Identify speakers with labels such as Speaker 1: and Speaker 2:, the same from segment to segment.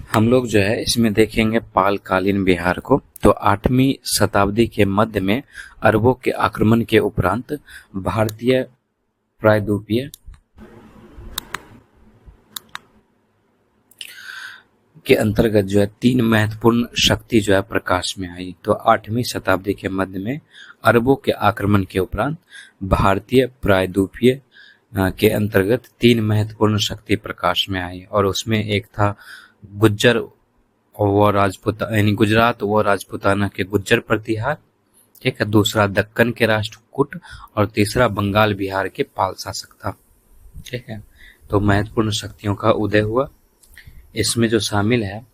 Speaker 1: हम लोग जो है इसमें देखेंगे पालकालीन बिहार को। तो 8वीं शताब्दी के मध्य में अरबों के आक्रमण के उपरांत भारतीय प्रायद्वीपीय के अंतर्गत जो है 3 महत्वपूर्ण शक्ति जो है प्रकाश में आई। तो 8वीं शताब्दी के मध्य में अरबों के आक्रमण के उपरांत भारतीय प्रायद्वीपीय के अंतर्गत 3 महत्वपूर्ण शक्ति प्रकाश में आई, और उसमें एक था गुज्जर व राजपूताना यानी गुजरात व राजपूताना के गुज्जर प्रतिहार, ठीक है। दूसरा दक्कन के राष्ट्रकूट, और तीसरा बंगाल बिहार के पाल शासक था, ठीक है। तो महत्वपूर्ण शक्तियों का उदय हुआ। इसमें जो शामिल है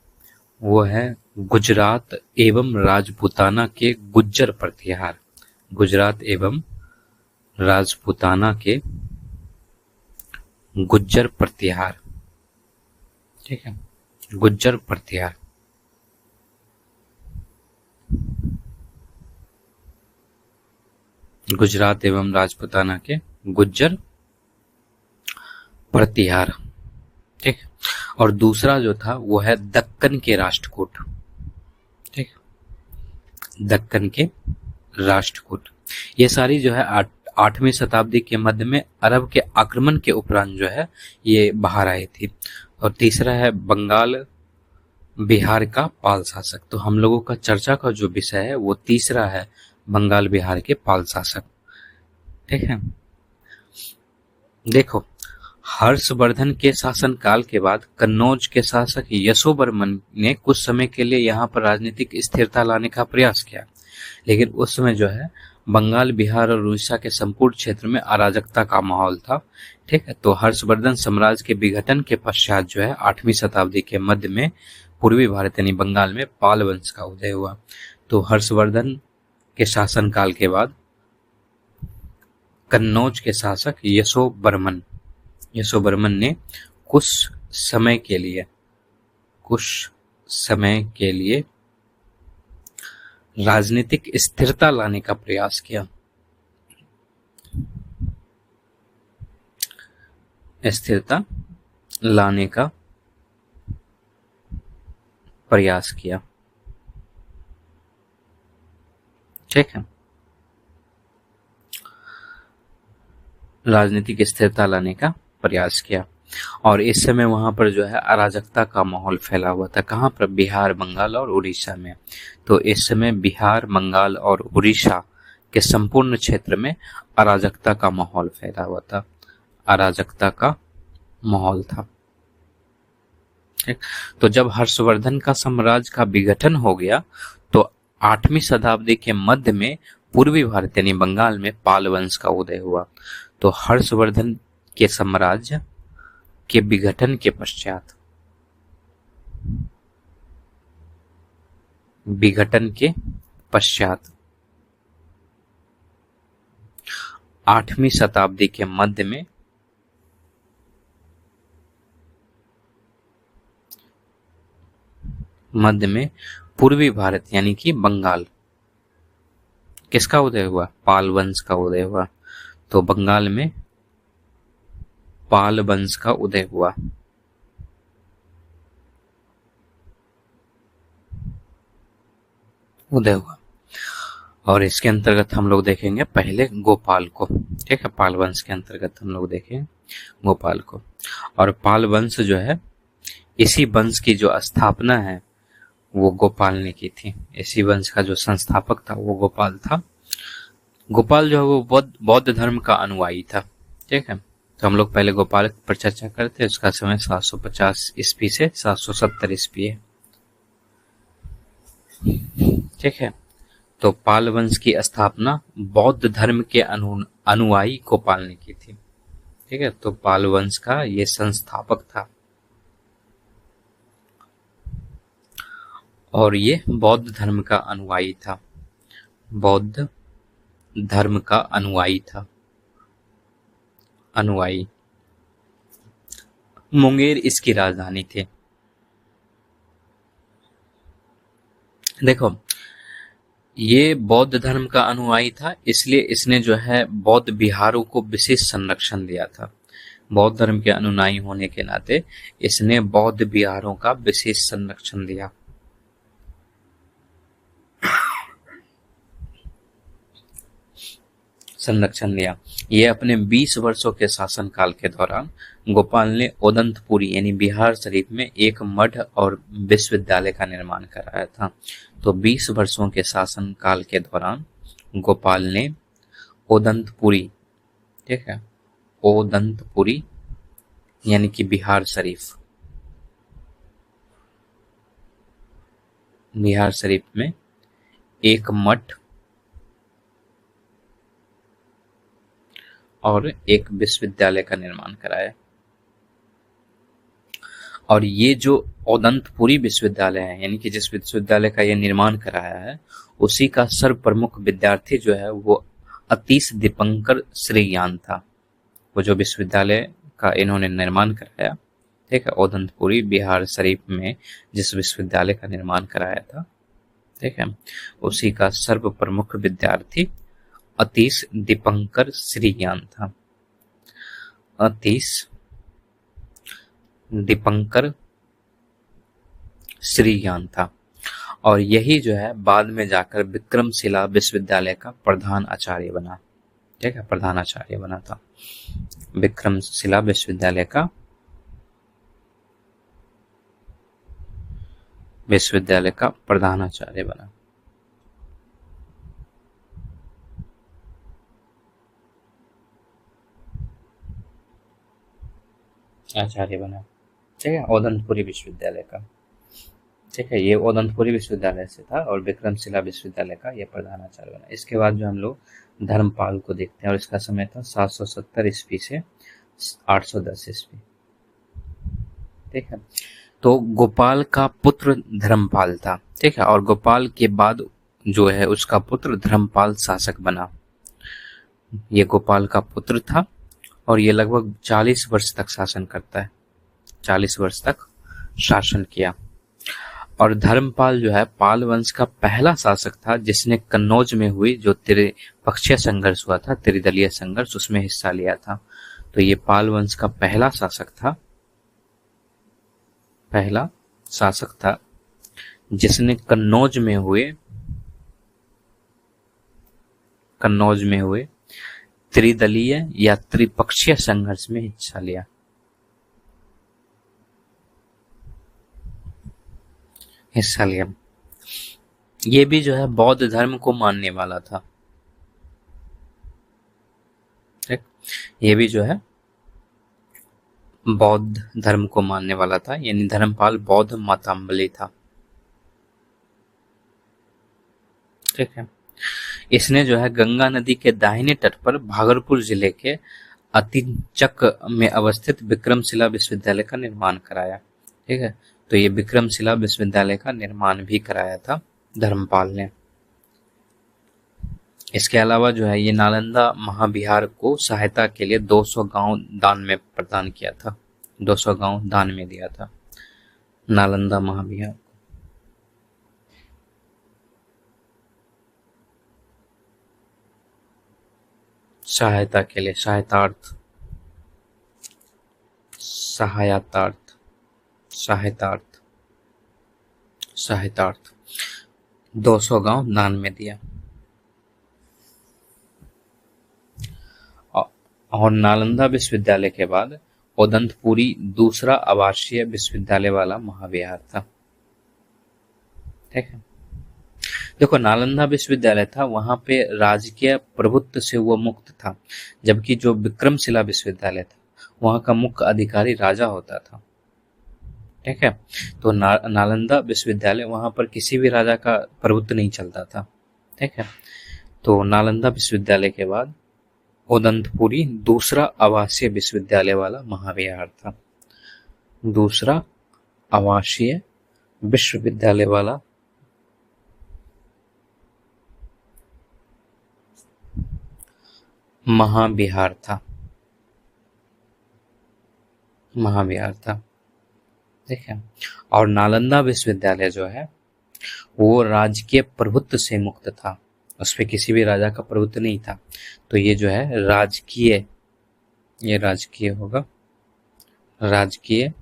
Speaker 1: वो है गुजरात एवं राजपूताना के गुज्जर प्रतिहार, गुजरात एवं राजपूताना के गुज्जर प्रतिहार, ठीक है, गुज्जर प्रतिहार। गुजरात एवं राजपूताना के गुज्जर प्रतिहार, ठीक। और दूसरा जो था वो है दक्कन के राष्ट्रकूट, ठीक, दक्कन के राष्ट्रकूट। ये सारी जो है 8वीं शताब्दी के मध्य में अरब के आक्रमण के उपरांत जो है ये बाहर आई थी। और तीसरा है बंगाल बिहार का पाल शासक। तो हम लोगों का चर्चा का जो विषय है वो तीसरा है बंगाल बिहार के पाल शासक, ठीक है। देखो, हर्षवर्धन के शासनकाल के बाद कन्नौज के शासक यशोवर्मन ने कुछ समय के लिए यहाँ पर राजनीतिक स्थिरता लाने का प्रयास किया, लेकिन उस समय जो है बंगाल बिहार और उड़ीसा के संपूर्ण क्षेत्र में अराजकता का माहौल था, ठीक है। तो हर्षवर्धन साम्राज्य के विघटन के पश्चात जो है 8वीं शताब्दी के मध्य में पूर्वी भारत यानी बंगाल में पाल वंश का उदय हुआ। तो हर्षवर्धन के शासनकाल के बाद कन्नौज के शासक यशोवर्मन ने कुछ समय के लिए राजनीतिक स्थिरता लाने का प्रयास किया। स्थिरता लाने का प्रयास किया, ठीक है। राजनीतिक स्थिरता लाने का प्रयास किया, और इस समय वहां पर जो है अराजकता का माहौल फैला हुआ था। कहां पर? बिहार, बंगाल और उड़ीसा में। तो इस समय बिहार, बंगाल और उड़ीसा के संपूर्ण क्षेत्र में अराजकता का माहौल फैला हुआ था, अराजकता का माहौल था, ठीक। तो जब हर्षवर्धन का साम्राज्य का विघटन हो गया तो 8वीं शताब्दी के मध्य में पूर्वी भारत यानी बंगाल में पाल वंश का उदय हुआ। तो हर्षवर्धन के साम्राज्य के विघटन के पश्चात 8वीं शताब्दी के मध्य में पूर्वी भारत यानी कि बंगाल किसका उदय हुआ? पाल वंश का उदय हुआ। तो बंगाल में पाल वंश का उदय हुआ। और इसके अंतर्गत हम लोग देखेंगे पहले गोपाल को, ठीक है। पाल वंश के अंतर्गत हम लोग देखेंगे गोपाल को। और पाल वंश जो है, इसी वंश की जो स्थापना है वो गोपाल ने की थी। इसी वंश का जो संस्थापक था वो गोपाल था। गोपाल जो है वो बौद्ध धर्म का अनुयायी था, ठीक है। तो हम लोग पहले गोपाल पर चर्चा करते हैं। उसका समय 750 ईस्वी से 770 ईस्वी है, ठीक है। तो पाल वंश की स्थापना बौद्ध धर्म के अनुयायी गोपाल ने की थी, ठीक है। तो पाल वंश का ये संस्थापक था, और ये बौद्ध धर्म का अनुयायी था, बौद्ध धर्म का अनुयायी। मुंगेर इसकी राजधानी थी। देखो, ये बौद्ध धर्म का अनुयायी था, इसलिए इसने जो है बौद्ध बिहारों को विशेष संरक्षण दिया था। बौद्ध धर्म के अनुयायी होने के नाते इसने बौद्ध विहारों का विशेष संरक्षण दिया। ये अपने 20 वर्षों के शासनकाल के दौरान गोपाल ने ओदंतपुरी यानी बिहार शरीफ में एक मठ और विश्वविद्यालय का निर्माण कराया था। तो 20 वर्षों के शासनकाल के दौरान गोपाल ने ओदंतपुरी, ठीक है, ओदंतपुरी यानी कि बिहार शरीफ में एक मठ और एक विश्वविद्यालय का निर्माण कराया। और ये जो ओदंतपुरी विश्वविद्यालय है, यानी कि जिस विश्वविद्यालय का ये निर्माण कराया है, उसी का सर्व प्रमुख विद्यार्थी जो है वो अतीश दीपंकर श्रीयान था। वो जो विश्वविद्यालय का इन्होंने निर्माण कराया, ठीक है, ओदंतपुरी बिहार शरीफ में जिस विश्वविद्यालय का निर्माण कराया था, ठीक है, उसी का सर्व प्रमुख विद्यार्थी अतीश दीपंकर श्रीयान था। अतीश दीपंकर श्रीयान था। और यही जो है बाद में जाकर विक्रमशिला विश्वविद्यालय का प्रधान आचार्य बना, ठीक है, प्रधान आचार्य बना था। विक्रमशिला विश्वविद्यालय का प्रधान आचार्य बना। ठीक है, ओदंतपुरी विश्वविद्यालय का, ठीक है, ये ओदंतपुरी विश्वविद्यालय से था और विक्रमशिला विश्वविद्यालय का ये प्रधान आचार्य बना। इसके बाद जो हम लोग धर्मपाल को देखते हैं और इसका समय था 770 ईस्वी से 810 ईस्वी, ठीक है। तो गोपाल का पुत्र धर्मपाल था, ठीक है, और गोपाल के बाद जो है उसका पुत्र धर्मपाल शासक बना। ये गोपाल का पुत्र था और ये लगभग 40 वर्ष तक शासन करता है, 40 वर्ष तक शासन किया। और धर्मपाल जो है पाल वंश का पहला शासक था जिसने कन्नौज में हुई जो त्रिपक्षीय संघर्ष हुआ था, त्रिदलीय संघर्ष, उसमें हिस्सा लिया था। तो ये पाल वंश का पहला शासक था जिसने कन्नौज में हुए त्रिदलीय या त्रिपक्षीय संघर्ष में हिस्सा लिया। ये भी जो है बौद्ध धर्म को मानने वाला था, ठीक, ये भी जो है बौद्ध धर्म को मानने वाला था, यानी धर्मपाल बौद्ध मतावलंबी था, ठीक है। इसने जो है गंगा नदी के दाहिने तट पर भागलपुर जिले के अतिचक में अवस्थित विक्रमशिला विश्वविद्यालय का निर्माण कराया, ठीक है। तो ये विक्रमशिला विश्वविद्यालय का निर्माण भी कराया था धर्मपाल ने। इसके अलावा जो है ये नालंदा महाविहार को सहायता के लिए 200 गांव दान में प्रदान किया था, 200 गांव दान में दिया था नालंदा महाविहार को। सहायता के लिए, सहायतार्थ 200 गांव दान में दिया। और नालंदा विश्वविद्यालय के बाद ओदंतपुरी दूसरा आवासीय विश्वविद्यालय वाला महाविहार था, ठीक है। देखो, नालंदा विश्वविद्यालय था वहां पे राजकीय प्रभुत्व से वो मुक्त था, जबकि जो विक्रमशिला विश्वविद्यालय था वहां का मुख्य अधिकारी राजा होता था, ठीक है। तो नालंदा विश्वविद्यालय वहां पर किसी भी राजा का प्रभुत्व नहीं चलता था, ठीक है। तो नालंदा विश्वविद्यालय के बाद ओदंतपुरी दूसरा आवासीय विश्वविद्यालय वाला महाविहार था, दूसरा आवासीय विश्वविद्यालय वाला महाविहार था, ठीक है। और नालंदा विश्वविद्यालय जो है वो राजकीय प्रभुत्व से मुक्त था, उस पर किसी भी राजा का प्रभुत्व नहीं था। तो ये जो है राजकीय होगा, राजकीय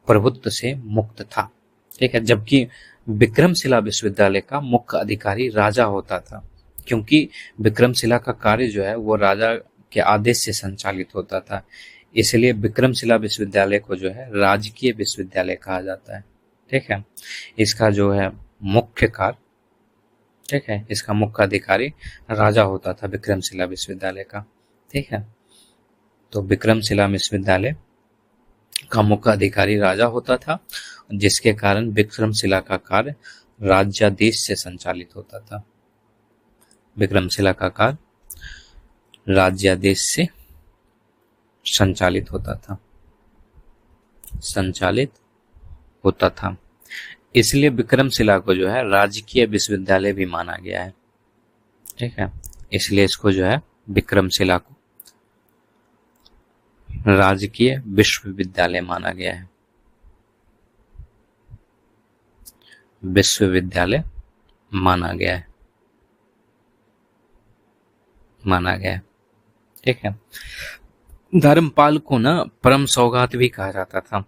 Speaker 1: प्रभुत्व से मुक्त था। ठीक है, जबकि विक्रमशिला विश्वविद्यालय का मुख्य अधिकारी राजा होता था, क्योंकि विक्रमशिला का कार्य जो है वो राजा के आदेश से संचालित होता था, इसलिए विक्रमशिला विश्वविद्यालय को जो है राजकीय विश्वविद्यालय कहा जाता है। ठीक है, इसका जो है मुख्य कार्य, ठीक है, इसका मुख्य अधिकारी राजा होता था विक्रमशिला विश्वविद्यालय का। ठीक है, तो विक्रमशिला विश्वविद्यालय का मुख्य अधिकारी राजा होता था, जिसके कारण विक्रमशिला का कार्य राज्याधीश से संचालित होता था। विक्रमशिला का कार्य राज्याधीश से संचालित होता था। इसलिए विक्रमशिला को जो है राजकीय विश्वविद्यालय भी माना गया है। ठीक है, इसलिए इसको जो है विक्रमशिला को राजकीय विश्वविद्यालय माना गया है। विश्वविद्यालय माना गया है। ठीक है, धर्मपाल को ना परम सौगात भी कहा जाता था।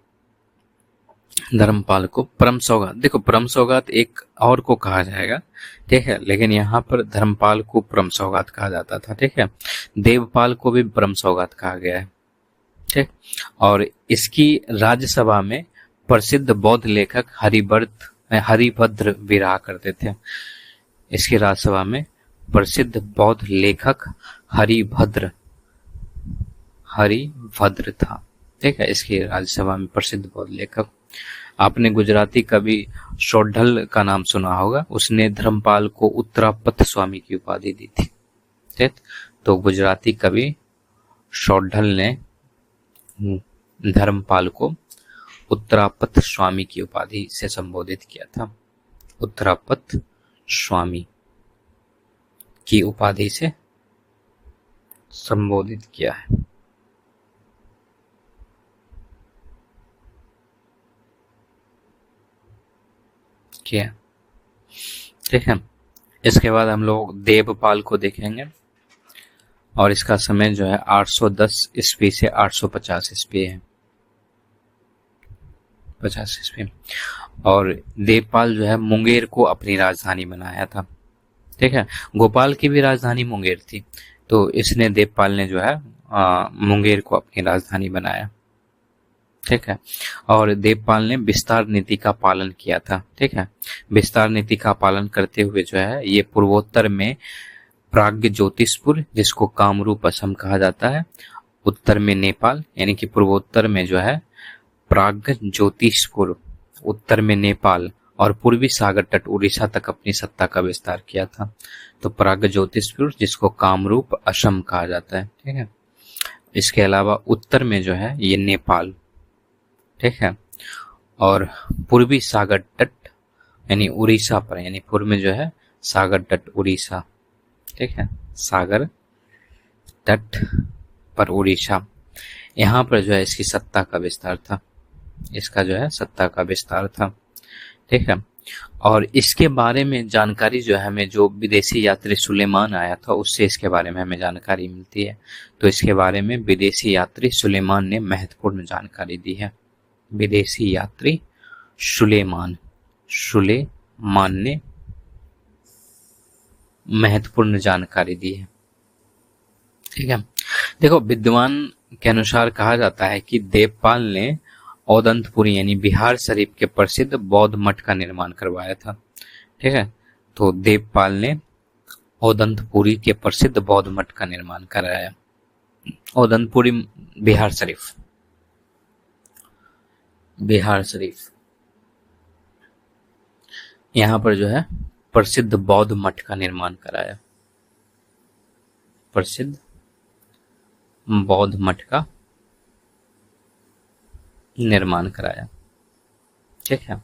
Speaker 1: धर्मपाल को परम सौगात, देखो परम सौगात एक और को कहा जाएगा, ठीक है, लेकिन यहाँ पर धर्मपाल को परम सौगात कहा जाता था। ठीक है, देवपाल को भी परम सौगात कहा गया है। ठीक, और इसकी राज्यसभा में प्रसिद्ध बौद्ध लेखक हरिभद्र विराह करते थे। इसकी राज्यसभा में प्रसिद्ध बौद्ध लेखक हरिभद्र था। ठीक है, इसकी राज्यसभा में प्रसिद्ध बौद्ध लेखक। आपने गुजराती कवि शोढल का नाम सुना होगा, उसने धर्मपाल को उत्तरापथ स्वामी की उपाधि दी थी। ठीक, तो गुजराती कवि शोढल ने धर्मपाल को उत्तरापथ स्वामी की उपाधि से संबोधित किया था। उत्तरापथ स्वामी की उपाधि से संबोधित किया है। ठीक है, इसके बाद हम लोग देवपाल को देखेंगे, और इसका समय जो है 810 ईस्वी से 850 ईस्वी है। 50 ईस्वी। और देवपाल जो है मुंगेर को अपनी राजधानी बनाया था। ठीक है, गोपाल की भी राजधानी मुंगेर थी, तो इसने देवपाल ने जो है मुंगेर को अपनी राजधानी बनाया। ठीक है, और देवपाल ने विस्तार नीति का पालन किया था। ठीक है, विस्तार नीति का पालन करते हुए जो है ये पूर्वोत्तर में प्राग्ञ ज्योतिषपुर, जिसको कामरूप असम कहा जाता है, उत्तर में नेपाल, यानी कि पूर्वोत्तर में जो है प्राग्ञ ज्योतिषपुर, उत्तर में नेपाल, और पूर्वी सागर तट उड़ीसा तक अपनी सत्ता का विस्तार किया था। तो प्राग्ञ ज्योतिषपुर, जिसको कामरूप असम कहा जाता है। ठीक है, इसके अलावा उत्तर में जो है ये नेपाल, ठीक है, और पूर्वी सागर तट यानी उड़ीसा पर, यानी पूर्व में जो है सागर तट उड़ीसा। ठीक है, सागर तट पर उड़ीसा, यहाँ पर जो है इसकी सत्ता का विस्तार था। इसका जो है सत्ता का विस्तार था। ठीक है, और इसके बारे में जानकारी जो है हमें, जो विदेशी यात्री सुलेमान आया था उससे इसके बारे में हमें जानकारी मिलती है। तो इसके बारे में विदेशी यात्री सुलेमान ने महत्वपूर्ण जानकारी दी है। विदेशी यात्री सुलेमान ने महत्वपूर्ण जानकारी दी है। ठीक है, देखो विद्वान के अनुसार कहा जाता है कि देवपाल ने औदंतपुरी यानी बिहार शरीफ के प्रसिद्ध बौद्ध मठ का निर्माण करवाया था। ठीक है, तो देवपाल ने औदंतपुरी के प्रसिद्ध बौद्ध मठ का निर्माण कराया। औदंतपुरी बिहार शरीफ यहाँ पर जो है प्रसिद्ध बौद्ध मठ का निर्माण कराया। प्रसिद्ध बौद्ध मठ का निर्माण कराया। ठीक है,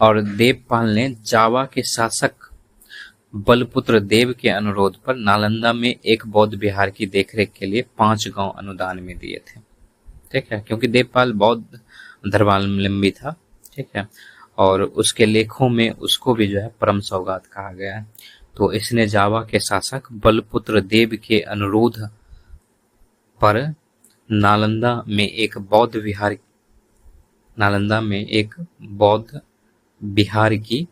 Speaker 1: और देवपाल ने जावा के शासक बलपुत्र देव के अनुरोध पर नालंदा में एक बौद्ध विहार की देखरेख के लिए 5 गांव अनुदान में दिए थे। ठीक है, क्योंकि देवपाल बौद्ध धर्मावलंबी था। ठीक है, और उसके लेखों में उसको भी जो है परम सौगात कहा गया है। तो इसने जावा के शासक बलपुत्र देव के अनुरोध पर नालंदा में एक बौद्ध विहार नालंदा में एक बौद्ध विहार की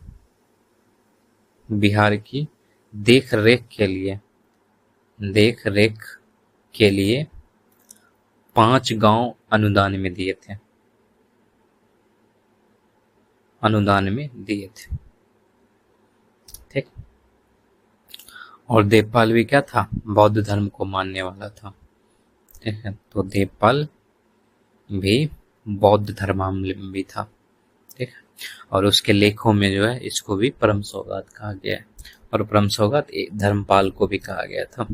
Speaker 1: देख रेख के लिए 5 गांव अनुदान में दिए थे। ठीक। और देवपाल भी क्या था, बौद्ध धर्म को मानने वाला था। ठीक है, तो देवपाल भी बौद्ध धर्मावलंबी था। ठीक है, और उसके लेखों में जो है इसको भी परम सौगात कहा गया है, और परम सौगात धर्मपाल को भी कहा गया था।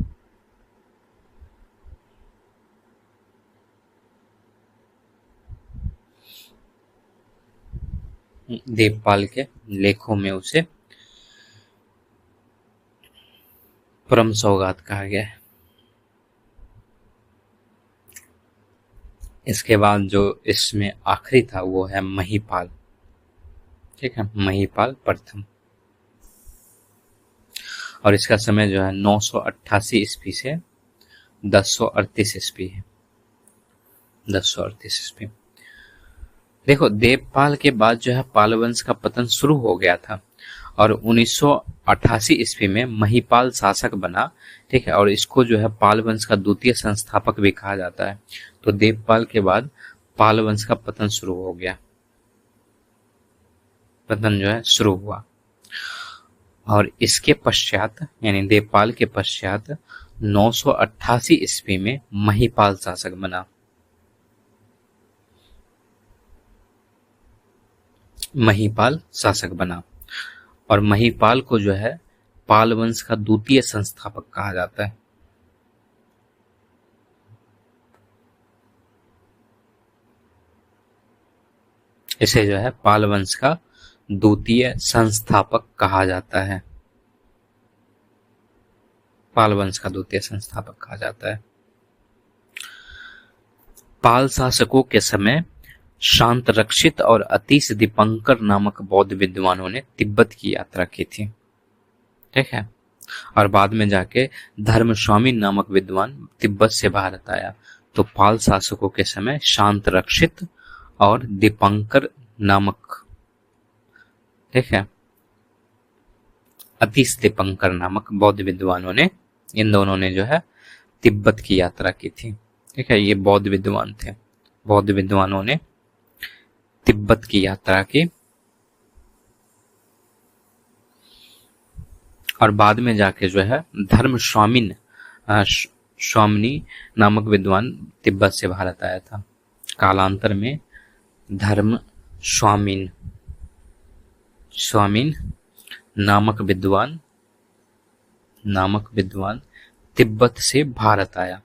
Speaker 1: देवपाल के लेखों में उसे परम सौगात कहा गया है। इसके बाद जो इसमें आखिरी था वो है महिपाल। ठीक है, महिपाल प्रथम, और इसका समय जो है 988 ईस्वी से 1038 ईस्वी है। 1038 ईस्वी। देखो, देवपाल के बाद जो है पाल वंश का पतन शुरू हो गया था, और 1988 ईस्वी में महिपाल शासक बना। ठीक है, और इसको जो है पाल वंश का द्वितीय संस्थापक भी कहा जाता है। तो देवपाल के बाद पाल वंश का पतन शुरू हो गया, पतन जो है शुरू हुआ। और इसके पश्चात यानी देवपाल के पश्चात 988 ईस्वी में महिपाल शासक बना। और महिपाल को जो है पाल वंश का द्वितीय संस्थापक कहा जाता है। इसे जो है पाल वंश का द्वितीय संस्थापक कहा जाता है। पाल वंश का द्वितीय संस्थापक कहा जाता है। पाल शासकों के समय शांत रक्षित और अतीश दीपंकर नामक बौद्ध विद्वानों ने तिब्बत की यात्रा की थी। ठीक है, और बाद में जाके धर्मस्वामी नामक विद्वान तिब्बत से भारत आया। तो पाल शासकों के समय शांत रक्षित और दीपंकर नामक, ठीक है, अतीश दीपंकर नामक बौद्ध विद्वानों ने, इन दोनों ने जो है तिब्बत की यात्रा की थी। ठीक है, ये बौद्ध विद्वान थे। बौद्ध विद्वानों ने तिब्बत की यात्रा की, और बाद में जाके जो है स्वामिनी नामक विद्वान तिब्बत से भारत आया था। कालांतर में धर्म स्वामिन नामक विद्वान तिब्बत से भारत आया।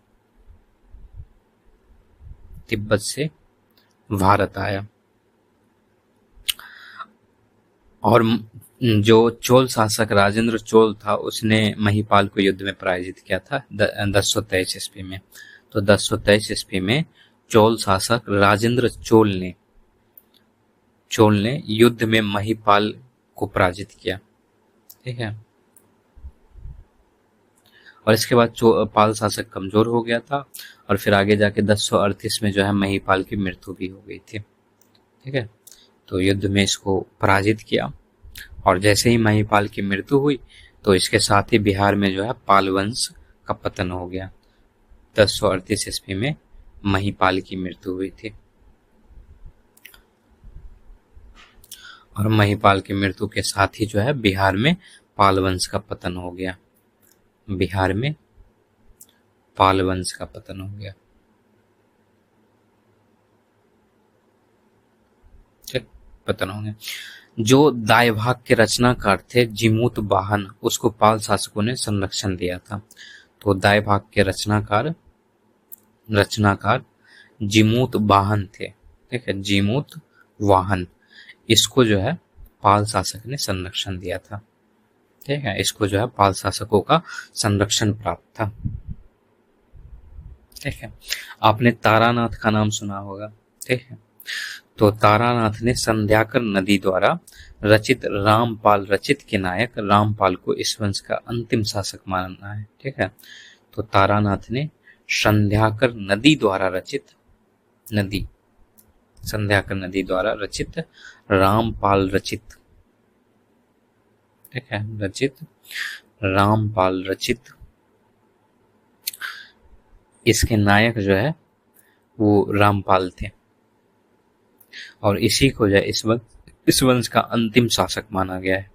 Speaker 1: और जो चोल शासक राजेंद्र चोल था, उसने महिपाल को युद्ध में पराजित किया था 1023 ईस्वी में। तो 1023 ईस्वी में चोल शासक राजेंद्र चोल ने युद्ध में महिपाल को पराजित किया। ठीक है, और इसके बाद पाल शासक कमजोर हो गया था, और फिर आगे जाके 1038 में जो है महिपाल की मृत्यु भी हो गई थी। ठीक है, तो युद्ध में इसको पराजित किया, और जैसे ही महिपाल की मृत्यु हुई तो इसके साथ ही बिहार में जो है पाल वंश का पतन हो गया। 1038 ईस्वी में महिपाल की मृत्यु हुई थी, और महिपाल की मृत्यु के साथ ही जो है बिहार में पाल वंश का पतन हो गया। बिहार में पाल वंश का पतन हो गया। पतन हो गया। जो दायभाग के रचनाकार थे जिमूत वाहन, उसको पाल शासकों ने संरक्षण दिया था। तो दायभाग के रचनाकार जिमूत वाहन थे। ठीक है, जिमूत वाहन, इसको जो है पाल शासक ने संरक्षण दिया था। ठीक है, इसको जो है पाल शासकों का संरक्षण प्राप्त था। ठीक है, आपने तारानाथ का नाम सुना होगा। ठीक है, तो तारानाथ ने संध्याकर नदी द्वारा रचित रामपाल रचित के नायक रामपाल को इस वंश का अंतिम शासक माना है। ठीक है, तो तारानाथ ने संध्याकर नदी द्वारा रचित, नदी संध्याकर नदी द्वारा रचित, रामपाल रचित, ठीक है, रचित, रामपाल रचित। इसके नायक जो है वो रामपाल थे और इसी को जो है इस वंश का अंतिम शासक माना गया है।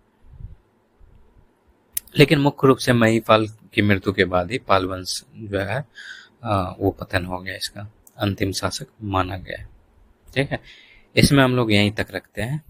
Speaker 1: लेकिन मुख्य रूप से महिपाल की मृत्यु के बाद ही पाल वंश जो है वो पतन हो गया, इसका अंतिम शासक माना गया है। ठीक है, इसमें हम लोग यहीं तक रखते हैं।